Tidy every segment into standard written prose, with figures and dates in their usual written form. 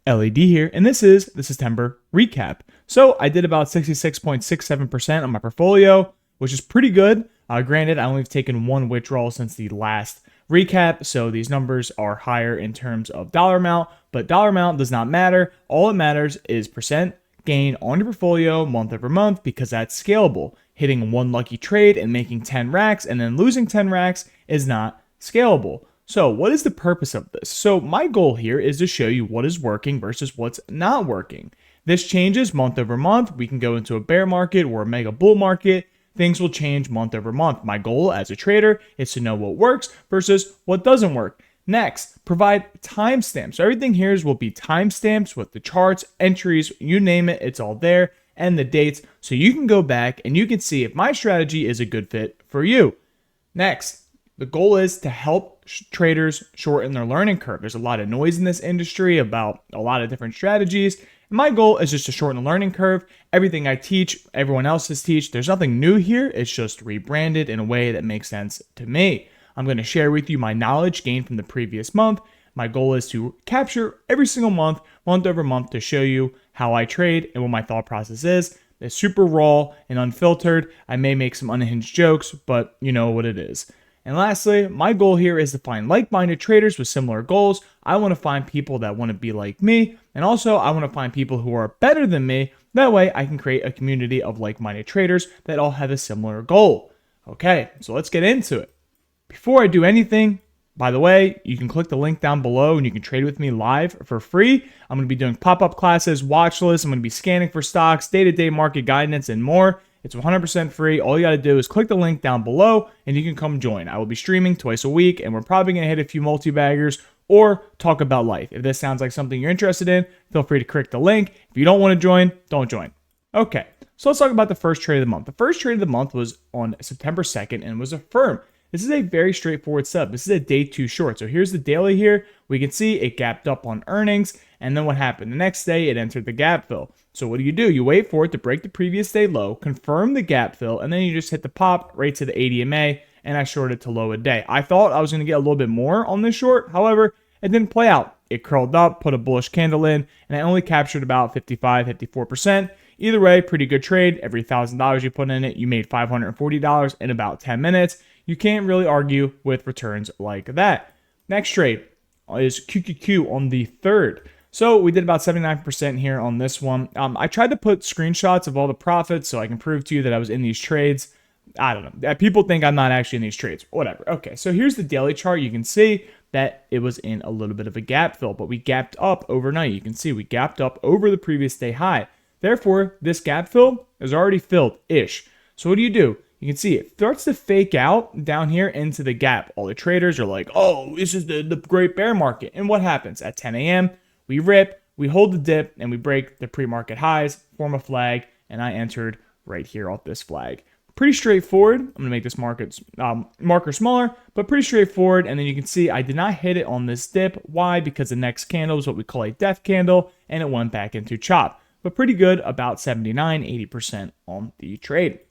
LED here, and this is the September recap. So I did about 66.67% on my portfolio, which is pretty good. Granted, I only have taken one withdrawal since the last recap, so these numbers are higher in terms of dollar amount, but dollar amount does not matter. All that matters is percent gain on your portfolio month over month, because that's scalable. Hitting one lucky trade and making 10 racks and then losing 10 racks is not scalable. So what is the purpose of this? So my goal here is to show you what is working versus what's not working. This changes month over month. We can go into a bear market or a mega bull market. Things will change month over month. My goal as a trader is to know what works versus what doesn't work. Next, provide timestamps. So everything here will be timestamps with the charts, entries, you name it, it's all there, and the dates. So you can go back and you can see if my strategy is a good fit for you. Next, the goal is to help traders shorten their learning curve. There's a lot of noise in this industry about a lot of different strategies. And my goal is just to shorten the learning curve. Everything I teach, everyone else's teach. There's nothing new here. It's just rebranded in a way that makes sense to me. I'm going to share with you my knowledge gained from the previous month. My goal is to capture every single month, month over month, to show you how I trade and what my thought process is. It's super raw and unfiltered. I may make some unhinged jokes, but you know what it is. And lastly, my goal here is to find like-minded traders with similar goals. I want to find people that want to be like me. And also, I want to find people who are better than me. That way, I can create a community of like-minded traders that all have a similar goal. Okay, so let's get into it. Before I do anything, by the way, you can click the link down below and you can trade with me live for free. I'm going to be doing pop-up classes, watch lists. I'm going to be scanning for stocks, day-to-day market guidance, and more. It's 100% free. All you got to do is click the link down below and you can come join. I will be streaming twice a week and we're probably going to hit a few multi-baggers or talk about life. If this sounds like something you're interested in, feel free to click the link. If you don't want to join, don't join. Okay, so let's talk about the first trade of the month. The first trade of the month was on September 2nd and was a firm. This is a very straightforward setup. This is a day 2 short. So here's the daily here. We can see it gapped up on earnings. And then what happened? The next day, it entered the gap fill. So what do? You wait for it to break the previous day low, confirm the gap fill, and then you just hit the pop right to the ADMA, and I shorted to low a day. I thought I was going to get a little bit more on this short. However, it didn't play out. It curled up, put a bullish candle in, and I only captured about 54%. Either way, pretty good trade. Every $1,000 you put in it, you made $540 in about 10 minutes. You can't really argue with returns like that. Next trade is QQQ on the 3rd. So we did about 79% here on this one. I tried to put screenshots of all the profits so I can prove to you that I was in these trades. I don't know. People think I'm not actually in these trades. Whatever. Okay, so here's the daily chart. You can see that it was in a little bit of a gap fill, but we gapped up overnight. You can see we gapped up over the previous day high. Therefore, this gap fill is already filled-ish. So what do? You can see it starts to fake out down here into the gap. All the traders are like, oh, this is the great bear market. And what happens? At 10 a.m., we rip, we hold the dip, and we break the pre-market highs, form a flag, and I entered right here off this flag. Pretty straightforward. I'm going to make this marker smaller, but pretty straightforward. And then you can see I did not hit it on this dip. Why? Because the next candle is what we call a death candle, and it went back into chop. But pretty good, about 79-80% on the trade.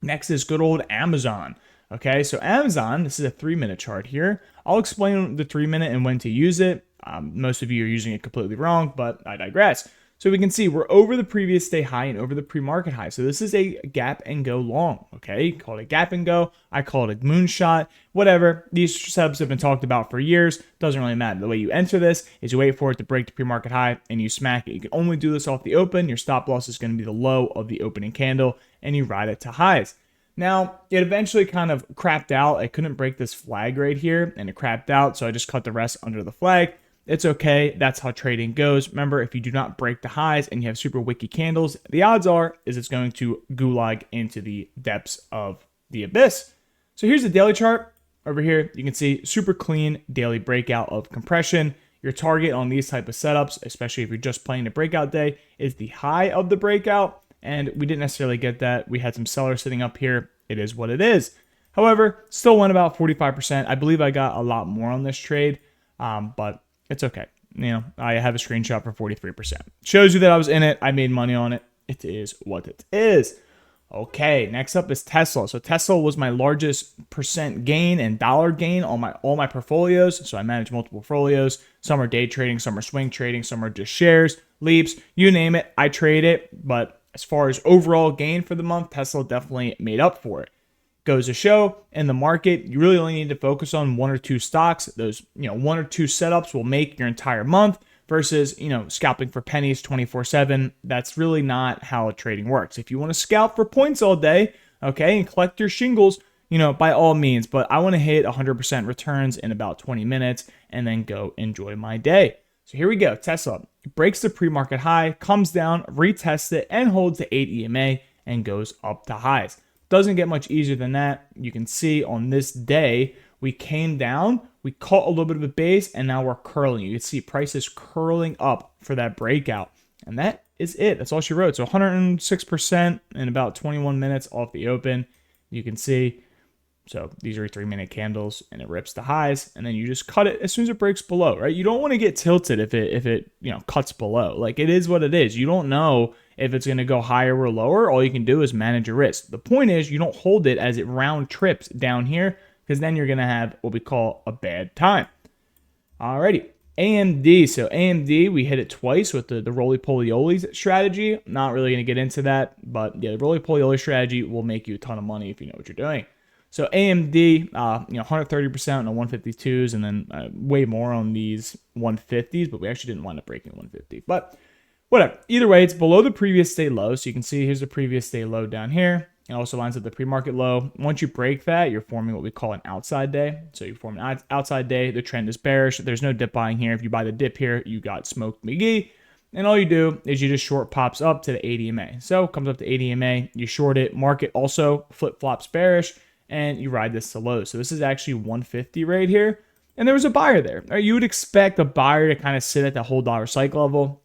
Next is good old Amazon. Okay, so Amazon, this is a 3-minute chart here. I'll explain the 3-minute and when to use it. Most of you are using it completely wrong, but I digress. So we can see we're over the previous day high and over the pre-market high. So this is a gap and go long, okay? You call it a gap and go. I call it a moonshot, whatever. These setups have been talked about for years. Doesn't really matter. The way you enter this is you wait for it to break the pre-market high and you smack it. You can only do this off the open. Your stop loss is going to be the low of the opening candle and you ride it to highs. Now, it eventually kind of crapped out. I couldn't break this flag right here and it crapped out. So I just cut the rest under the flag. It's okay. That's how trading goes. Remember, if you do not break the highs and you have super wicky candles, the odds are is it's going to gulag into the depths of the abyss. So here's the daily chart. Over here, you can see super clean daily breakout of compression. Your target on these type of setups, especially if you're just playing the breakout day, is the high of the breakout. And we didn't necessarily get that. We had some sellers sitting up here. It is what it is. However, still went about 45%. I believe I got a lot more on this trade, but it's okay. You know, I have a screenshot for 43%. Shows you that I was in it. I made money on it. It is what it is. Okay, next up is Tesla. So Tesla was my largest percent gain and dollar gain on all my portfolios. So I manage multiple portfolios. Some are day trading, some are swing trading, some are just shares, leaps, you name it. I trade it, but as far as overall gain for the month, Tesla definitely made up for it. Goes to show in the market, you really only need to focus on one or two stocks. Those, one or two setups will make your entire month versus, scalping for pennies 24/7. That's really not how trading works. If you want to scalp for points all day, okay, and collect your shingles, by all means, but I want to hit 100% returns in about 20 minutes and then go enjoy my day. So here we go. Tesla breaks the pre-market high, comes down, retests it, and holds the 8 EMA and goes up to highs. Doesn't get much easier than that. You can see on this day, we came down, we caught a little bit of a base, and now we're curling. You can see prices curling up for that breakout. And that is it. That's all she wrote. So 106% in about 21 minutes off the open. You can see, so these are 3-minute candles, and it rips the highs, and then you just cut it as soon as it breaks below, right? You don't want to get tilted if it cuts below. Like, it is what it is. You don't know if it's going to go higher or lower. All you can do is manage your risk. The point is you don't hold it as it round trips down here, because then you're going to have what we call a bad time. Alrighty, AMD. So AMD, we hit it twice with the roly-poly-oly strategy. Not really going to get into that, but yeah, the roly-poly-oly strategy will make you a ton of money if you know what you're doing. So AMD, 130% on the 152s, and then way more on these 150s, but we actually didn't wind up breaking 150. But whatever. Either way, it's below the previous day low. So you can see here's the previous day low down here. It also lines up the pre-market low. Once you break that, you're forming what we call an outside day. So you form an outside day. The trend is bearish. There's no dip buying here. If you buy the dip here, you got smoked McGee. And all you do is you just short pops up to the 80 EMA. So it comes up to 80 EMA. You short it. Market also flip-flops bearish. And you ride this to low. So this is actually 150 right here. And there was a buyer there. Right? You would expect a buyer to kind of sit at the whole dollar cycle level.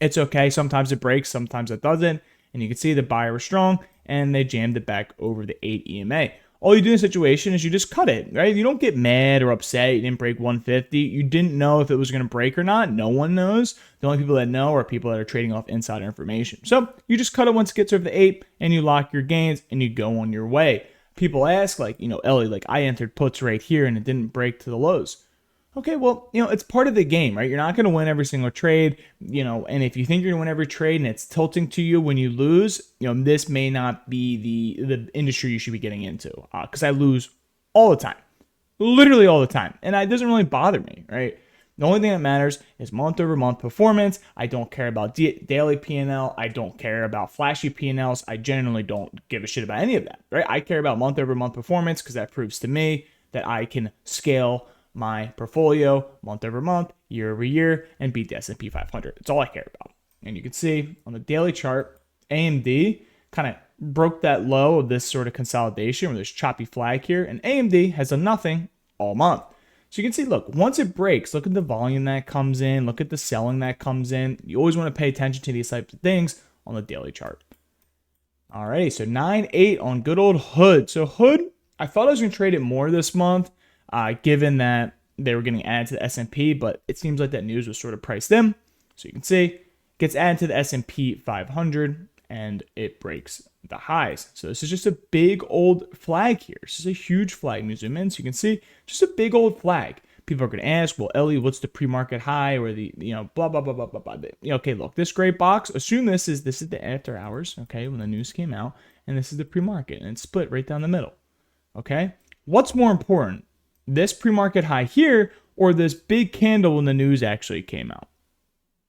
It's okay. Sometimes it breaks. Sometimes it doesn't. And you can see the buyer was strong. And they jammed it back over the 8 EMA. All you do in a situation is you just cut it, right? You don't get mad or upset. You didn't break 150. You didn't know if it was going to break or not. No one knows. The only people that know are people that are trading off insider information. So you just cut it once it gets over the 8 and you lock your gains and you go on your way. People ask, Ellie, I entered puts right here and it didn't break to the lows. Okay, well, it's part of the game, right? You're not going to win every single trade, and if you think you're going to win every trade and it's tilting to you when you lose, this may not be the industry you should be getting into, because I lose all the time, literally all the time, and it doesn't really bother me, right? The only thing that matters is month-over-month performance. I don't care about daily P&L. I don't care about flashy P&Ls. I generally don't give a shit about any of that, right? I care about month-over-month performance because that proves to me that I can scale my portfolio month-over-month, year-over-year, and beat the S&P 500. That's all I care about. And you can see on the daily chart, AMD kind of broke that low of this sort of consolidation with this choppy flag here, and AMD has done nothing all month. So you can see, look, once it breaks, look at the volume that comes in, look at the selling that comes in. You always want to pay attention to these types of things on the daily chart. Alrighty, so 9-8 on good old Hood. So Hood, I thought I was going to trade it more this month, given that they were getting added to the S&P, but it seems like that news was sort of priced in. So you can see, it gets added to the S&P 500, and it breaks the highs. So this is just a big old flag here. This is a huge flag. Let me zoom in so you can see just a big old flag. People are going to ask, well, Ellie, what's the pre-market high or the, blah, blah, blah, blah, blah, blah. Okay, look, this gray box, assume this is the after hours, okay, when the news came out, and this is the pre-market, and it's split right down the middle, okay? What's more important, this pre-market high here or this big candle when the news actually came out?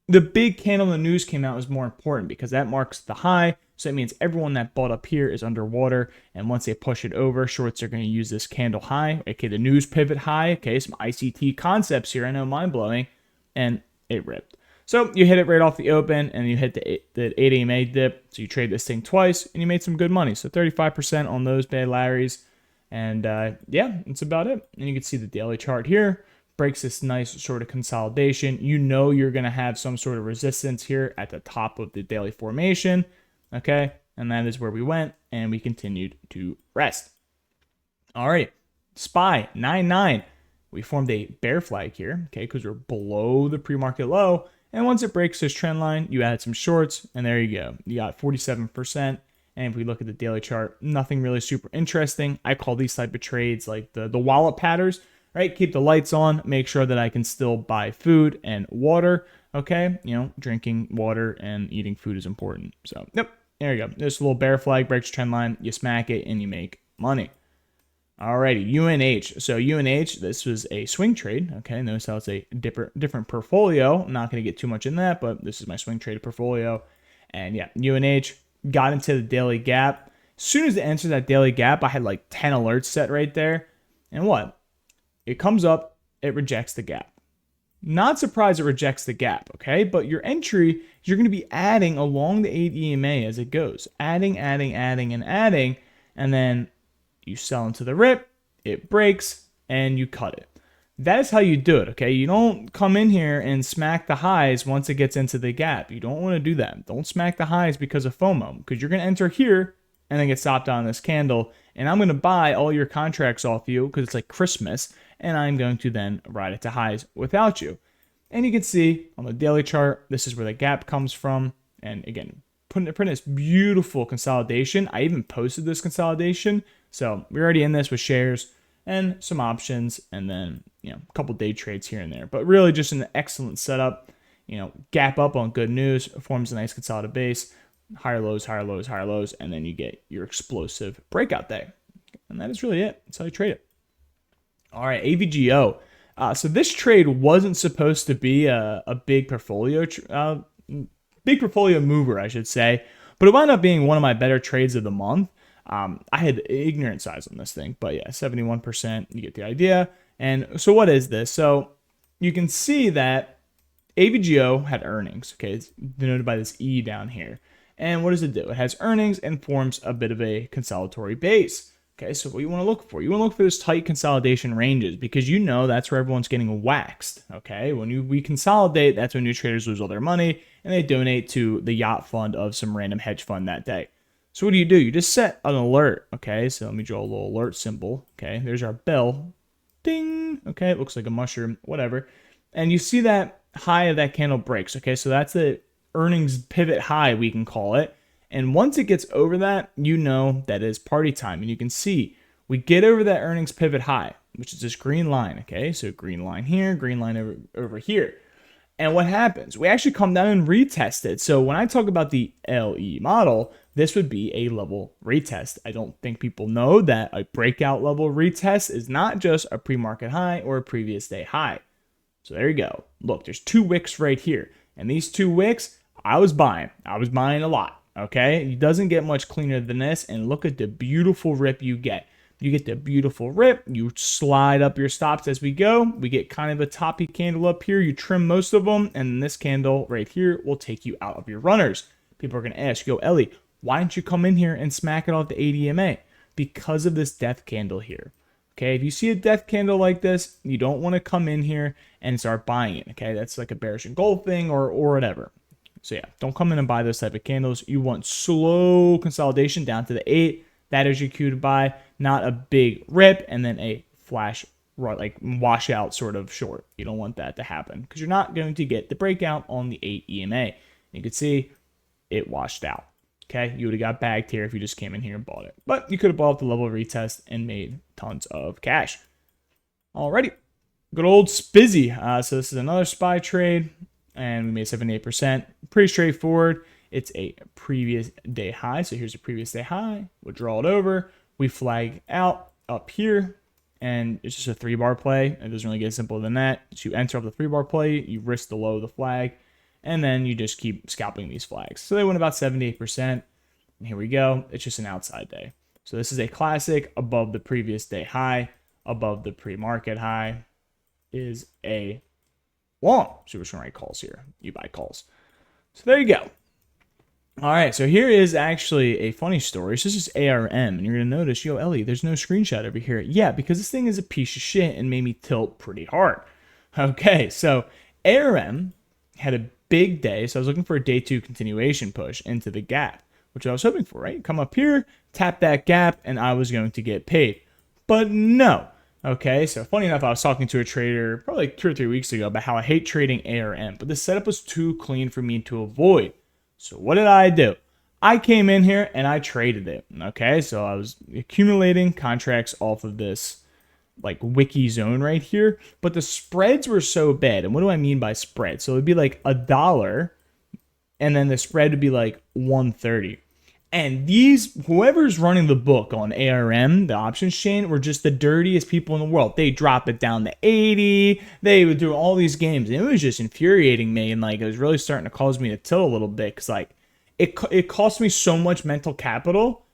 The big candle when the news came out is more important because that marks the high. So it means everyone that bought up here is underwater. And once they push it over, shorts are going to use this candle high. Okay, the news pivot high. Okay, some ICT concepts here. I know, mind-blowing. And it ripped. So you hit it right off the open and you hit the 8 AMA dip. So you trade this thing twice and you made some good money. So 35% on those bad Larrys. And yeah, that's about it. And you can see the daily chart here. Breaks this nice sort of consolidation. You know you're going to have some sort of resistance here at the top of the daily formation. Okay, and that is where we went, and we continued to rest. All right, SPY 9-9. We formed a bear flag here, okay, because we're below the pre-market low. And once it breaks this trend line, you add some shorts, and there you go. You got 47%, And if we look at the daily chart, nothing really super interesting. I call these type of trades like the wallet patterns, right? Keep the lights on, make sure that I can still buy food and water. Okay, drinking water and eating food is important. So, yep, there you go. This little bear flag breaks trend line. You smack it and you make money. Alrighty, UNH. So UNH, this was a swing trade. Okay, notice how it's a different portfolio. I'm not going to get too much in that, but this is my swing trade portfolio. And yeah, UNH got into the daily gap. As soon as it enters that daily gap, I had like 10 alerts set right there. And what? It comes up, it rejects the gap. Not surprised it rejects the gap, okay? But your entry, you're going to be adding along the 8 EMA as it goes. Adding, and then you sell into the rip, it breaks, and you cut it. That is how you do it, okay? You don't come in here and smack the highs once it gets into the gap. You don't want to do that. Don't smack the highs because of FOMO, because you're going to enter here and then get stopped on this candle, and I'm going to buy all your contracts off you because it's like Christmas, and I'm going to then ride it to highs without you. And you can see on the daily chart, this is where the gap comes from. And again, putting this beautiful consolidation. I even posted this consolidation. So we're already in this with shares and some options, and then a couple day trades here and there. But really just an excellent setup. Gap up on good news, forms a nice consolidated base, higher lows, and then you get your explosive breakout day. And that is really it. That's how you trade it. All right, AVGO. So this trade wasn't supposed to be a big portfolio mover, I should say, but it wound up being one of my better trades of the month. I had ignorant size on this thing, but yeah, 71%, you get the idea. And so what is this? So you can see that AVGO had earnings, okay? It's denoted by this E down here. And what does it do? It has earnings and forms a bit of a consolidatory base. Okay, so what you want to look for? You want to look for those tight consolidation ranges because that's where everyone's getting waxed. Okay, when we consolidate, that's when new traders lose all their money and they donate to the yacht fund of some random hedge fund that day. So what do? You just set an alert. Okay, so let me draw a little alert symbol. Okay, there's our bell. Ding. Okay, it looks like a mushroom, whatever. And you see that high of that candle breaks. Okay, so that's the earnings pivot high, we can call it. And once it gets over that, that is party time. And you can see we get over that earnings pivot high, which is this green line. Okay, so green line here, green line over here. And what happens? We actually come down and retest it. So when I talk about the LE model, this would be a level retest. I don't think people know that a breakout level retest is not just a pre-market high or a previous day high. So there you go. Look, there's 2 wicks right here. And these 2 wicks, I was buying a lot. Okay, it doesn't get much cleaner than this, and look at the beautiful rip you get. You get the beautiful rip, you slide up your stops as we go, we get kind of a toppy candle up here, you trim most of them, and this candle right here will take you out of your runners. People are going to ask, Ellie, why didn't you come in here and smack it off the ADMA? Because of this death candle here. Okay, if you see a death candle like this, you don't want to come in here and start buying it. Okay, that's like a bearish and gold thing or whatever. So yeah, don't come in and buy those type of candles. You want slow consolidation down to the 8. That is your cue to buy, not a big rip and then a flash, like washout sort of short. You don't want that to happen because you're not going to get the breakout on the 8 EMA. You can see it washed out. Okay, you would have got bagged here if you just came in here and bought it. But you could have bought the level retest and made tons of cash. Alrighty, good old Spizzy. So this is another SPY trade. And we made 78%. Pretty straightforward. It's a previous day high. So here's a previous day high. We'll draw it over. We flag out up here. And it's just a 3-bar play. It doesn't really get simpler than that. So you enter up the 3-bar play. You risk the low of the flag. And then you just keep scalping these flags. So they went about 78%. And here we go. It's just an outside day. So this is a classic above the previous day high. Above the pre-market high is a long. So we're just going to write calls here. You buy calls. So there you go. All right. So here is actually a funny story. So this is ARM. And you're going to notice, Ellie, there's no screenshot over here. Yeah, because this thing is a piece of shit and made me tilt pretty hard. Okay. So ARM had a big day. So I was looking for a day 2 continuation push into the gap, which I was hoping for, right? Come up here, tap that gap, and I was going to get paid. But no. Okay, so funny enough, I was talking to a trader probably like 2 or 3 weeks ago about how I hate trading ARM, but the setup was too clean for me to avoid. So what did I do? I came in here and I traded it. Okay, so I was accumulating contracts off of this like wiki zone right here, but the spreads were so bad. And what do I mean by spread? So it'd be like $1, and then the spread would be like 130. And these, whoever's running the book on ARM, the options chain, were just the dirtiest people in the world. They drop it down to 80. They would do all these games. And it was just infuriating me. And like, it was really starting to cause me to tilt a little bit. Cause like, it cost me so much mental capital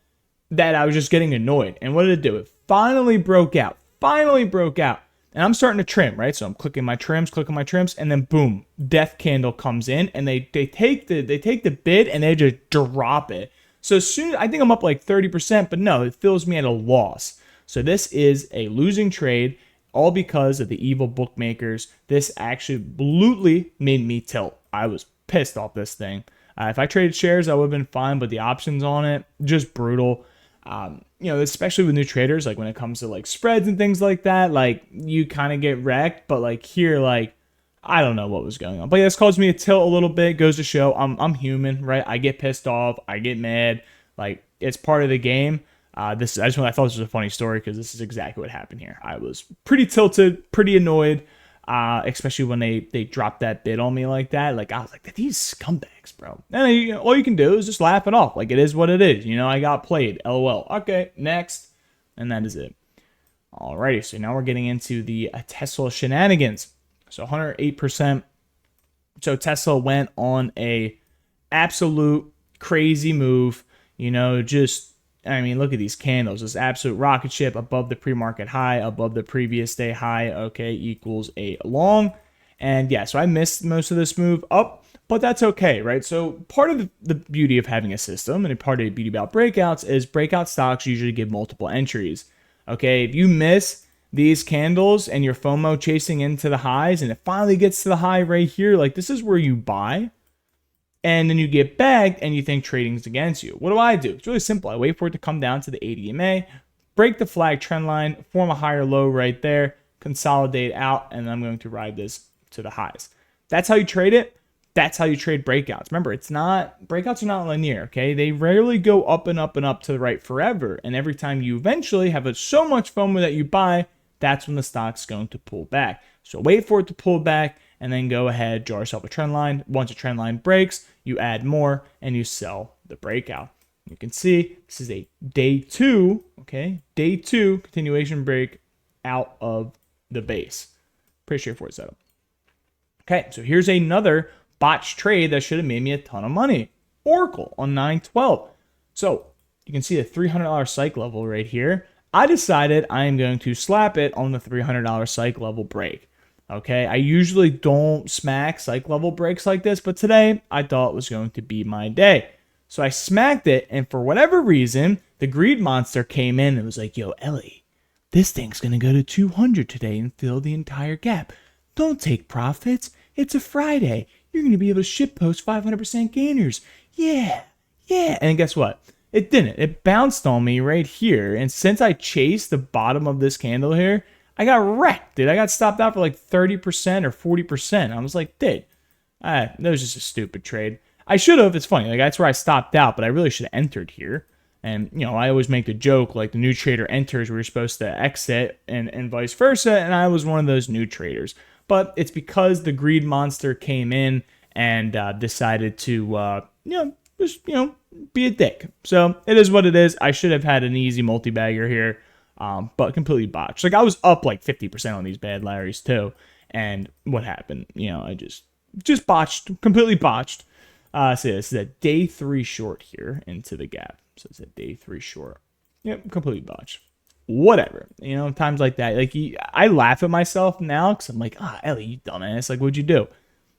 that I was just getting annoyed. And what did it do? It finally broke out. And I'm starting to trim, right? So I'm clicking my trims, and then boom, death candle comes in, and they take the bid and they just drop it. So soon, I think I'm up like 30%, but no, it fills me at a loss. So this is a losing trade, all because of the evil bookmakers. This actually absolutely made me tilt. I was pissed off this thing. If I traded shares, I would have been fine, but the options on it, just brutal. Especially with new traders, like when it comes to like spreads and things like that, like you kind of get wrecked. But like here, like I don't know what was going on. But yeah, this caused me to tilt a little bit. Goes to show I'm human, right? I get pissed off. I get mad. Like it's part of the game. I thought this was a funny story because this is exactly what happened here. I was pretty tilted, pretty annoyed, especially when they dropped that bid on me like that. Like I was like, these scumbags, bro. And all you can do is just laugh it off. Like it is what it is. I got played. LOL. Okay, next, and that is it. Alrighty, so now we're getting into the Tesla shenanigans. So 108%. So Tesla went on a absolute crazy move. Look at these candles. This absolute rocket ship above the pre-market high, above the previous day high. Okay, equals a long. And yeah, so I missed most of this move up, but that's okay, right? So part of the beauty of having a system and part of the beauty about breakouts is breakout stocks usually give multiple entries. Okay, if you miss these candles and you're FOMO chasing into the highs and it finally gets to the high right here, like this is where you buy. And then you get bagged and you think trading's against you. What do? It's really simple. I wait for it to come down to the 80 MA, break the flag trend line, form a higher low right there, consolidate out, and I'm going to ride this to the highs. That's how you trade it. That's how you trade breakouts. Remember, breakouts are not linear, okay? They rarely go up and up and up to the right forever. And every time you eventually have so much FOMO that you buy, that's when the stock's going to pull back. So wait for it to pull back and then go ahead, draw yourself a trend line. Once a trend line breaks, you add more and you sell the breakout. You can see this is a day 2, okay? Day 2 continuation break out of the base. Pretty straightforward setup. Okay, so here's another botched trade that should have made me a ton of money. Oracle on 9/12. So you can see the $300 psych level right here. I decided I am going to slap it on the $300 psych level break. Okay, I usually don't smack psych level breaks like this, but today I thought it was going to be my day. So I smacked it, and for whatever reason, the greed monster came in and was like, yo, Ellie, this thing's going to go to 200 today and fill the entire gap. Don't take profits. It's a Friday. You're going to be able to shitpost 500% gainers. Yeah. And guess what? It didn't. It bounced on me right here. And since I chased the bottom of this candle here, I got wrecked, dude. I got stopped out for like 30% or 40%. I was like, dude, that was just a stupid trade. I should have. It's funny. Like, that's where I stopped out, but I really should have entered here. And, I always make the joke, like the new trader enters where you're supposed to exit and vice versa. And I was one of those new traders. But it's because the greed monster came in and decided to, be a dick. So it is what it is. I should have had an easy multi-bagger here, but completely botched. Like I was up like 50% on these bad Larrys too. And what happened? I just botched, completely botched. So this is a day 3 short here into the gap. So it's a day 3 short. Yep, completely botched. Whatever. Times like that. Like I laugh at myself now because I'm like, Ellie, you dumbass. Like, what'd you do?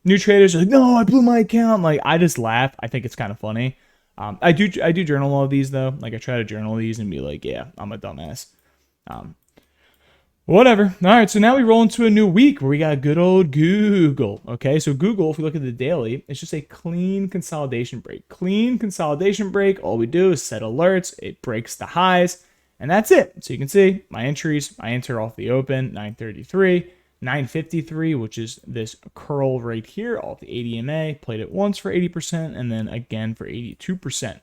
New traders are like, no, I blew my account. Like, I just laugh. I think it's kind of funny. I do journal all of these though. Like I try to journal these and be like, yeah, I'm a dumbass. Whatever. All right, so now we roll into a new week where we got good old Google. Okay, so Google, if we look at the daily, it's just a clean consolidation break. Clean consolidation break. All we do is set alerts. It breaks the highs, and that's it. So you can see my entries. I enter off the open, 933, 953, which is this curl right here, off the 80 MA. Played it once for 80%, and then again for 82%.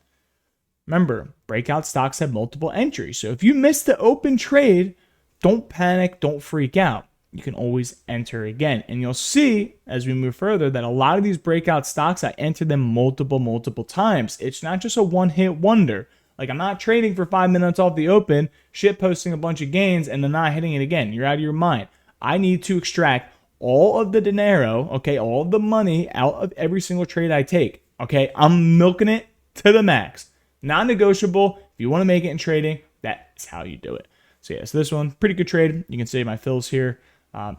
Remember, breakout stocks have multiple entries. So if you miss the open trade, don't panic, don't freak out. You can always enter again. And you'll see as we move further that a lot of these breakout stocks, I entered them multiple times. It's not just a one-hit wonder. Like, I'm not trading for 5 minutes off the open, shit posting a bunch of gains, and then not hitting it again. You're out of your mind. I need to extract all of the dinero, okay, all of the money out of every single trade I take. Okay, I'm milking it to the max. Non-negotiable. If you want to make it in trading, that is how you do it. So yeah, so this one, pretty good trade. You can save my fills here.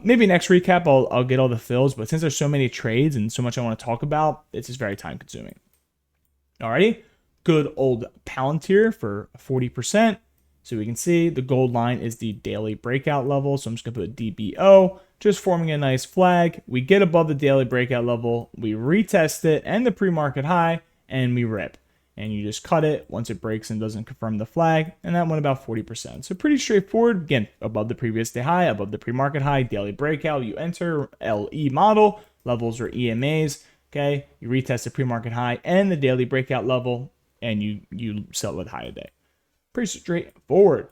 Maybe next recap, I'll get all the fills, but since there's so many trades and so much I want to talk about, it's just very time consuming. Alrighty, good old Palantir for 40%. So we can see the gold line is the daily breakout level. So I'm just going to put DBO, just forming a nice flag. We get above the daily breakout level, we retest it and the pre-market high, and we rip. And you just cut it once it breaks and doesn't confirm the flag, and that went about 40%. So pretty straightforward. Again, above the previous day high, above the pre-market high, daily breakout, you enter LE model, levels or EMAs, okay? You retest the pre-market high and the daily breakout level, and you sell with high a day. Pretty straightforward.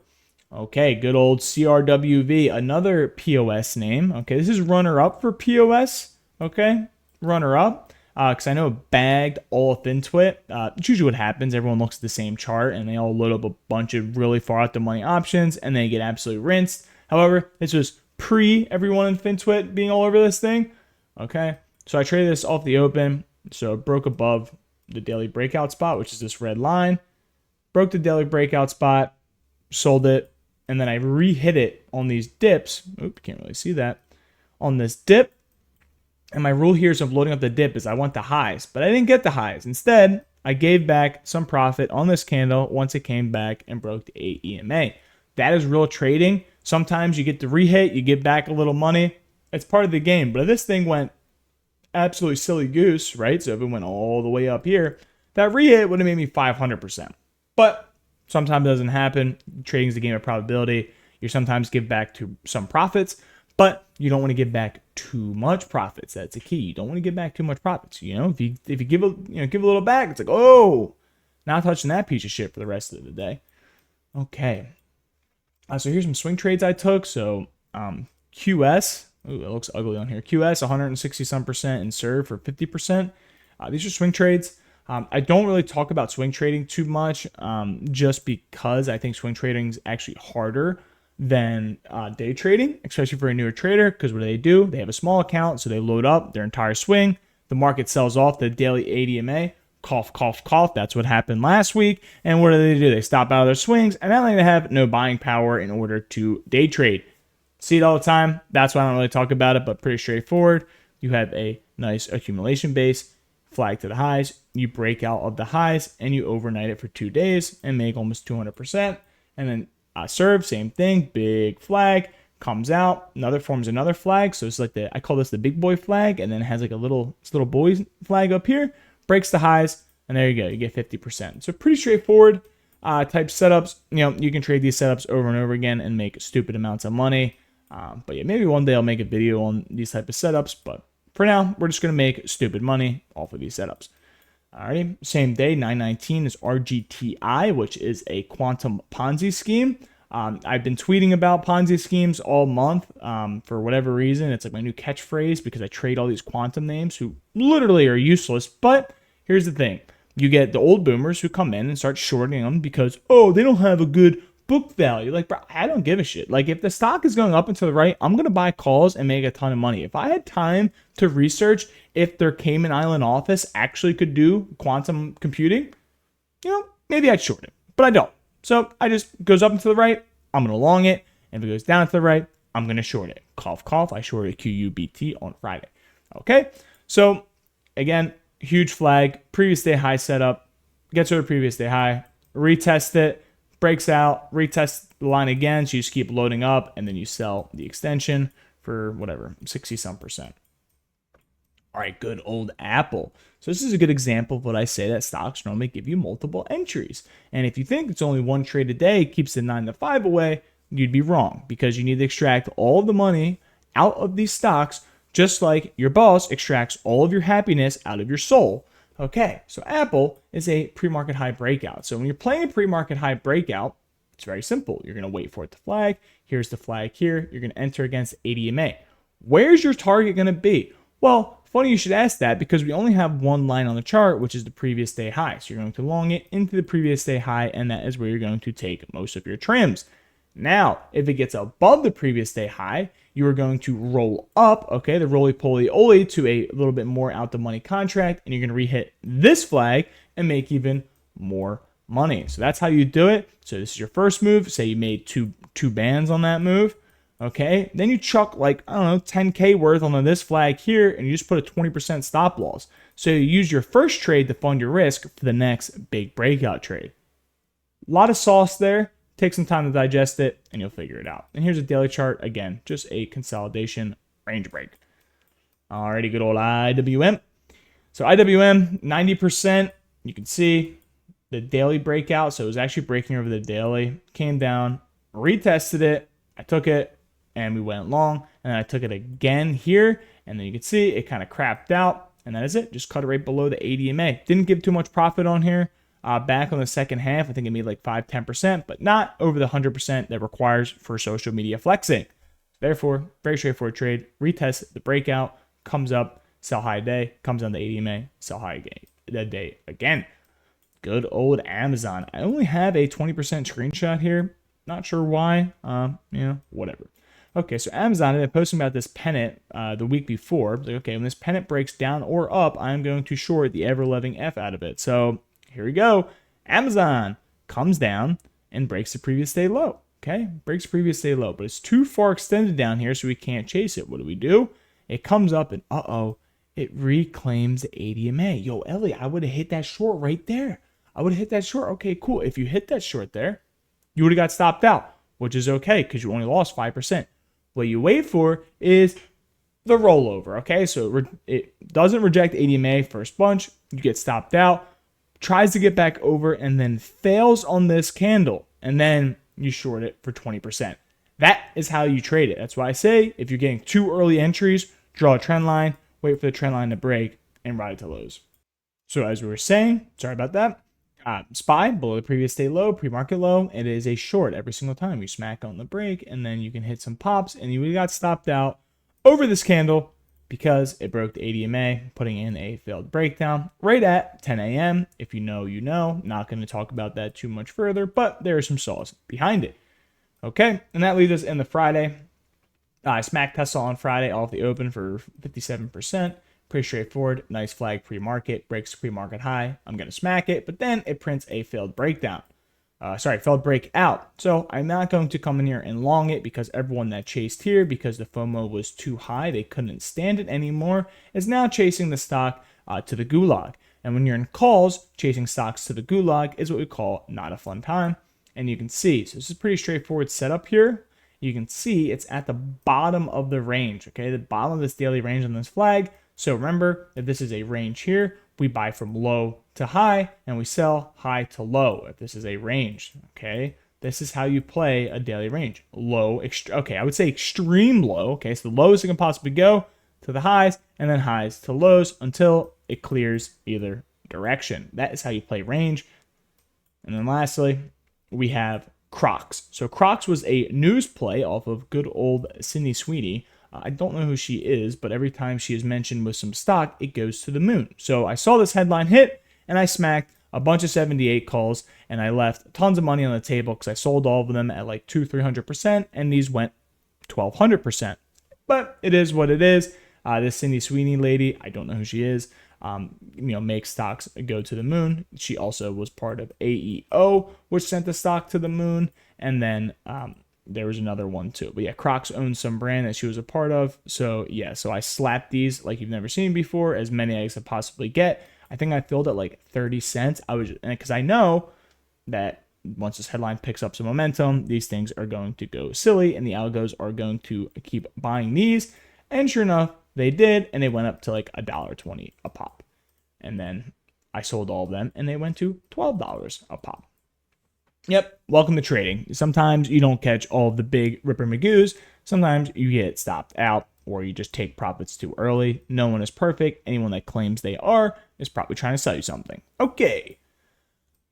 Okay, good old CRWV, another POS name. Okay, this is runner-up for POS, okay? Runner-up. Because I know it bagged all of FinTwit. It's usually what happens. Everyone looks at the same chart, and they all load up a bunch of really far out the money options, and they get absolutely rinsed. However, this was pre everyone in FinTwit being all over this thing. Okay, so I traded this off the open. So it broke above the daily breakout spot, which is this red line. Broke the daily breakout spot, sold it, and then I re-hit it on these dips. Oop, can't really see that. On this dip. And my rule here is of loading up the dip is I want the highs, but I didn't get the highs. Instead, I gave back some profit on this candle once it came back and broke the 8 EMA. That is real trading. Sometimes you get the re-hit, you get back a little money. It's part of the game. But if this thing went absolutely silly goose, right? So if it went all the way up here, that re-hit would have made me 500%. But sometimes it doesn't happen. Trading is the game of probability. You sometimes give back to some profits, but you don't want to give back too much profits. That's the key. You don't want to give back too much profits. You know, if you give a little back, it's like, oh, not touching that piece of shit for the rest of the day. Okay. So here's some swing trades I took. So QS, ooh, it looks ugly on here. QS 160 some percent and serve for 50%. These are swing trades. I don't really talk about swing trading too much, just because I think swing trading is actually harder than day trading, especially for a newer trader, because what do? They have a small account, so they load up their entire swing. The market sells off the daily ADMA. Cough, cough, cough. That's what happened last week. And what do? They stop out of their swings, and now they have no buying power in order to day trade. See it all the time. That's why I don't really talk about it, but pretty straightforward. You have a nice accumulation base, flag to the highs. You break out of the highs, and you overnight it for 2 days and make almost 200%. And then serve, same thing, big flag, comes out, forms another flag. So it's like I call this the big boy flag, and then it has like this little boy flag up here, breaks the highs, and there you go, you get 50%. So pretty straightforward type setups. You know, you can trade these setups over and over again and make stupid amounts of money. But yeah, maybe one day I'll make a video on these type of setups, but for now, we're just going to make stupid money off of these setups. Alrighty, same day, 919 is RGTI, which is a quantum Ponzi scheme. I've been tweeting about Ponzi schemes all month for whatever reason. It's like my new catchphrase because I trade all these quantum names who literally are useless. But here's the thing. You get the old boomers who come in and start shorting them because, oh, they don't have a good book value. Like, bro, I don't give a shit. Like, if the stock is going up and to the right, I'm going to buy calls and make a ton of money. If I had time to research if their Cayman Island office actually could do quantum computing, you know, maybe I'd short it, but I don't. So I just goes up and to the right, I'm going to long it. And if it goes down to the right, I'm going to short it. Cough, cough. I shorted QUBT on Friday. Okay. So again, huge flag, previous day high setup, gets over previous day high, retest it, breaks out, retest the line again. So you just keep loading up and then you sell the extension for whatever, 60 some percent. All right, good old Apple. So this is a good example of what I say, that stocks normally give you multiple entries. And if you think it's only one trade a day, keeps the 9 to 5 away, you'd be wrong, because you need to extract all the money out of these stocks, just like your boss extracts all of your happiness out of your soul. Okay, so Apple is a pre-market high breakout. So when you're playing a pre-market high breakout, it's very simple. You're going to wait for it to flag. Here's the flag here. You're going to enter against ADMA. Where's your target going to be? Well, funny you should ask that because we only have one line on the chart, which is the previous day high. So you're going to long it into the previous day high, and that is where you're going to take most of your trims. Now, if it gets above the previous day high, you are going to roll up, okay, the roly-poly-oly to a little bit more out the money contract, and you're going to rehit this flag and make even more money. So that's how you do it. So this is your first move. Say you made two bands on that move, okay? Then you chuck like, I don't know, 10K worth on this flag here, and you just put a 20% stop loss. So you use your first trade to fund your risk for the next big breakout trade. A lot of sauce there. Take some time to digest it, and you'll figure it out. And here's a daily chart. Again, just a consolidation range break. Alrighty, good old IWM. So IWM, 90%. You can see the daily breakout. So it was actually breaking over the daily. Came down, retested it. I took it, and we went long. And then I took it again here. And then you can see it kind of crapped out. And that is it. Just cut it right below the ADMA. Didn't give too much profit on here. Back on the second half, I think it made like 5-10%, but not over the 100% that requires for social media flexing. Therefore, very straightforward trade. Retest the breakout, comes up, sell high day, comes down to ADMA, sell high the day again. Good old Amazon. I only have a 20% screenshot here. Not sure why. Whatever. Okay, so Amazon, I've been posting about this pennant the week before. Like, okay, when this pennant breaks down or up, I'm going to short the ever-loving F out of it. So here we go. Amazon comes down and breaks the previous day low. Okay, breaks previous day low, but it's too far extended down here, so we can't chase it. What do? It comes up and it reclaims ADMA. Yo, Ellie, I would have hit that short right there. I would have hit that short. Okay, cool. If you hit that short there, you would have got stopped out, which is okay because you only lost 5%. What you wait for is the rollover. Okay, so it doesn't reject ADMA first bunch. You get stopped out. Tries to get back over and then fails on this candle, and then you short it for 20%. That is how you trade it. That's why I say if you're getting too early entries, draw a trend line, wait for the trend line to break, and ride it to lows. So as we were saying, sorry about that, SPY below the previous day low, pre-market low, it is a short every single time. You smack on the break, and then you can hit some pops, and you got stopped out over this candle because it broke the ADMA, putting in a failed breakdown right at 10 a.m. If you know, you know. Not going to talk about that too much further, but there is some sauce behind it. Okay, and that leaves us in the Friday. I smacked Tesla on Friday off the open for 57%. Pretty straightforward. Nice flag pre-market. Breaks the pre-market high. I'm going to smack it, but then it prints a failed breakdown. Failed breakout. So I'm not going to come in here and long it because everyone that chased here, because the FOMO was too high, they couldn't stand it anymore, is now chasing the stock to the gulag. And when you're in calls, chasing stocks to the gulag is what we call not a fun time. And you can see, so this is a pretty straightforward setup here. You can see it's at the bottom of the range, okay? The bottom of this daily range on this flag. So remember, if this is a range here, we buy from low to high and we sell high to low. If this is a range, okay, this is how you play a daily range. Low, okay, I would say extreme low. Okay, so the lowest it can possibly go to the highs, and then highs to lows until it clears either direction. That is how you play range. And then lastly, we have Crocs. So Crocs was a news play off of good old Sydney Sweeney. I don't know who she is, but every time she is mentioned with some stock, it goes to the moon. So I saw this headline hit, and I smacked a bunch of 78 calls, and I left tons of money on the table because I sold all of them at like 200-300%, and these went 1,200%. But it is what it is. This Cindy Sweeney lady, I don't know who she is, makes stocks go to the moon. She also was part of AEO, which sent the stock to the moon, and then there was another one too. But yeah, Crocs owns some brand that she was a part of. So yeah, so I slapped these like you've never seen before, as many eggs as I possibly get. I think I filled at like 30 cents. Because I know that once this headline picks up some momentum, these things are going to go silly and the algos are going to keep buying these. And sure enough, they did, and they went up to like $1.20 a pop. And then I sold all of them and they went to $12 a pop. Yep, welcome to trading. Sometimes you don't catch all of the big Ripper Magoos. Sometimes you get stopped out or you just take profits too early. No one is perfect. Anyone that claims they are is probably trying to sell you something. Okay.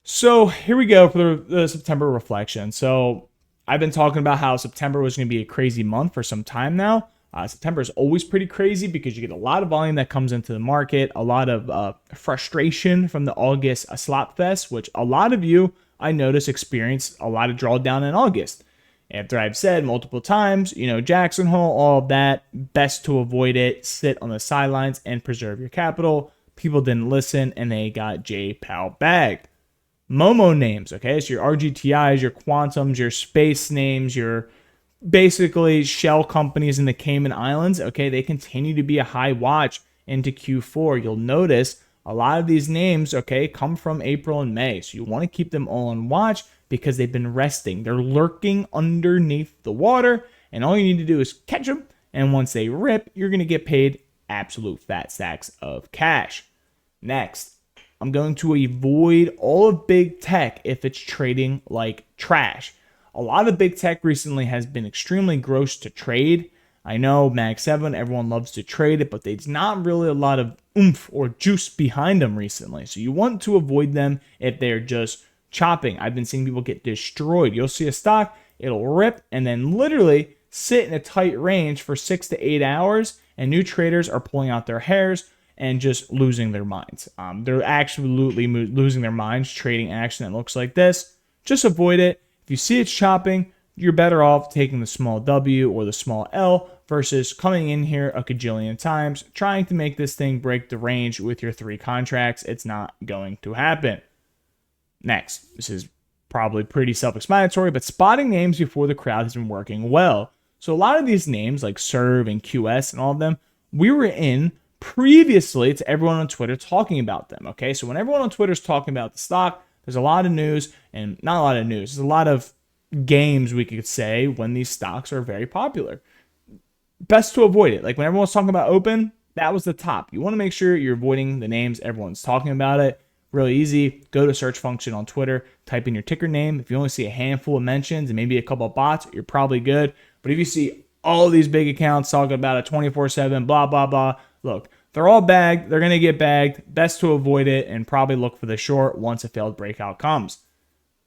So here we go for the September reflection. So I've been talking about how September was going to be a crazy month for some time now. September is always pretty crazy because you get a lot of volume that comes into the market, a lot of frustration from the August slop fest, which a lot of you, I noticed, experienced a lot of drawdown in August. After I've said multiple times, Jackson Hole, all of that, best to avoid it, sit on the sidelines and preserve your capital. People didn't listen and they got J-Pal bagged. Momo names, okay? So your RGTIs, your Quantums, your space names, your basically shell companies in the Cayman Islands, okay? They continue to be a high watch into Q4. You'll notice a lot of these names, okay, come from April and May. So you want to keep them all on watch because they've been resting. They're lurking underneath the water, and all you need to do is catch them. And once they rip, you're going to get paid absolute fat stacks of cash. Next, I'm going to avoid all of big tech if it's trading like trash. A lot of big tech recently has been extremely gross to trade. I know Mag 7, everyone loves to trade it, but there's not really a lot of oomph or juice behind them recently. So you want to avoid them if they're just chopping. I've been seeing people get destroyed. You'll see a stock, it'll rip and then literally sit in a tight range for 6 to 8 hours, and new traders are pulling out their hairs and just losing their minds. They're absolutely losing their minds trading action that looks like this. Just avoid it. If you see it's chopping, you're better off taking the small W or the small L versus coming in here a cajillion times, trying to make this thing break the range with your 3 contracts. It's not going to happen. Next, this is probably pretty self-explanatory, but spotting names before the crowd has been working well. So a lot of these names like Serve and QS and all of them, we were in previously to everyone on Twitter talking about them, okay? So when everyone on Twitter is talking about the stock, there's a lot of news, and not a lot of news. There's a lot of games, we could say, when these stocks are very popular. Best to avoid it. Like when everyone's talking about open, that was the top. You want to make sure you're avoiding the names everyone's talking about it. Really easy. Go to search function on Twitter, type in your ticker name. If you only see a handful of mentions and maybe a couple of bots, you're probably good. But if you see all these big accounts talking about it 24/7, blah, blah, blah, look, they're all bagged. They're going to get bagged. Best to avoid it and probably look for the short once a failed breakout comes.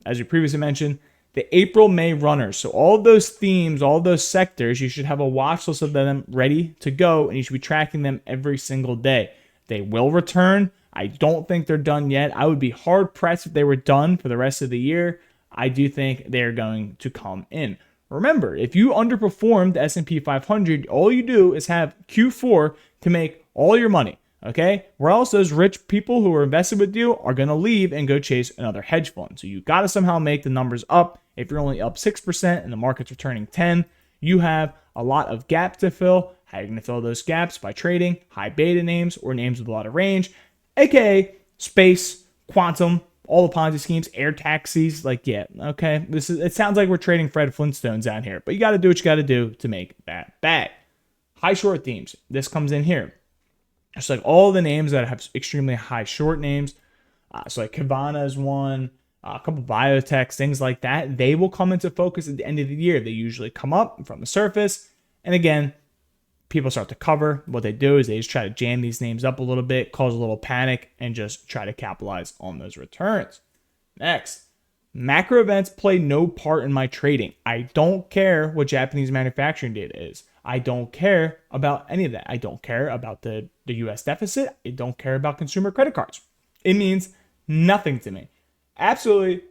As we previously mentioned, the April-May runners. So all of those themes, all of those sectors, you should have a watch list of them ready to go, and you should be tracking them every single day. They will return. I don't think they're done yet. I would be hard-pressed if they were done for the rest of the year. I do think they're going to come in. Remember, if you underperform the S&P 500, all you do is have Q4 to make all your money, okay? Where else those rich people who are invested with you are going to leave and go chase another hedge fund. So you got to somehow make the numbers up. If you're only up 6% and the market's returning 10, you have a lot of gaps to fill. How are you going to fill those gaps? By trading high beta names or names with a lot of range, aka space, quantum, all the Ponzi schemes, air taxis. Like, yeah, okay. It sounds like we're trading Fred Flintstones out here, but you got to do what you got to do to make that bag. High short themes. This comes in here. It's like all the names that have extremely high short names. So like Kavana is one, a couple biotechs, things like that. They will come into focus at the end of the year. They usually come up from the surface. And again, people start to cover. What they do is they just try to jam these names up a little bit, cause a little panic, and just try to capitalize on those returns. Next, macro events play no part in my trading. I don't care what Japanese manufacturing data is. I don't care about any of that. I don't care about the U.S. deficit. I don't care about consumer credit cards. It means nothing to me. Absolutely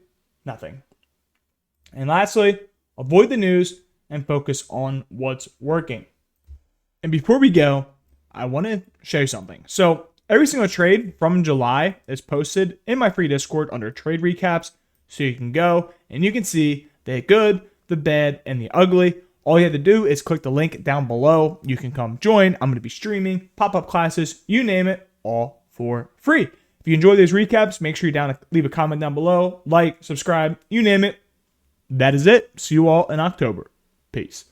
nothing. And lastly, avoid the news and focus on what's working. And before we go, I want to show you something. So every single trade from July is posted in my free Discord under trade recaps. So you can go and you can see the good, the bad, and the ugly. All you have to do is click the link down below. You can come join. I'm going to be streaming, pop-up classes, you name it, all for free. If you enjoy these recaps, make sure you're down to leave a comment down below, like, subscribe, you name it. That is it. See you all in October. Peace.